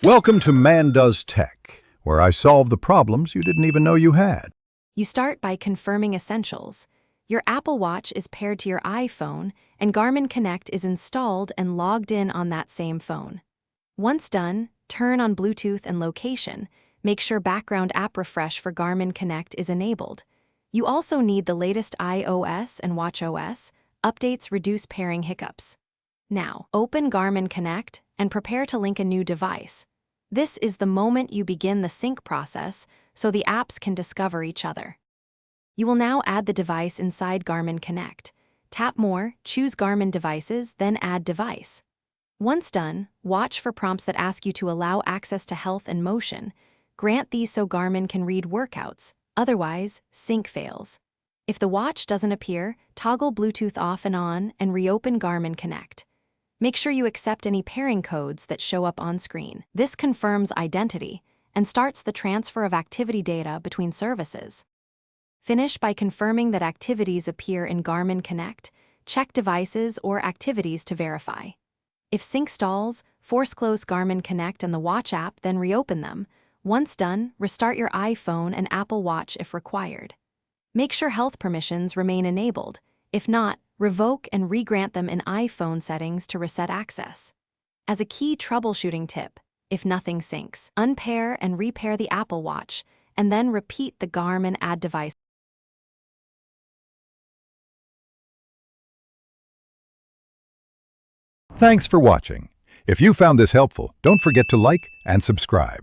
Welcome to Man Does Tech, where I solve the problems you didn't even know you had. You start by confirming essentials. Your Apple Watch is paired to your iPhone, and Garmin Connect is installed and logged in on that same phone. Once done, turn on Bluetooth and location. Make sure background app refresh for Garmin Connect is enabled. You also need the latest iOS and watchOS. Updates reduce pairing hiccups. Now, open Garmin Connect and prepare to link a new device. This is the moment you begin the sync process, so the apps can discover each other. You will now add the device inside Garmin Connect. Tap More, choose Garmin Devices, then Add Device. Once done, watch for prompts that ask you to allow access to health and motion. Grant these so Garmin can read workouts, otherwise, sync fails. If the watch doesn't appear, toggle Bluetooth off and on and reopen Garmin Connect. Make sure you accept any pairing codes that show up on screen. This confirms identity and starts the transfer of activity data between services. Finish by confirming that activities appear in Garmin Connect. Check devices or activities to verify. If sync stalls, force close Garmin Connect and the Watch app, then reopen them. Once done, restart your iPhone and Apple Watch if required. Make sure health permissions remain enabled. If not, revoke and re-grant them in iPhone settings to reset access. As a key troubleshooting tip, if nothing syncs, unpair and repair the Apple Watch, and then repeat the Garmin Add Device. Thanks for watching. If you found this helpful, don't forget to like and subscribe.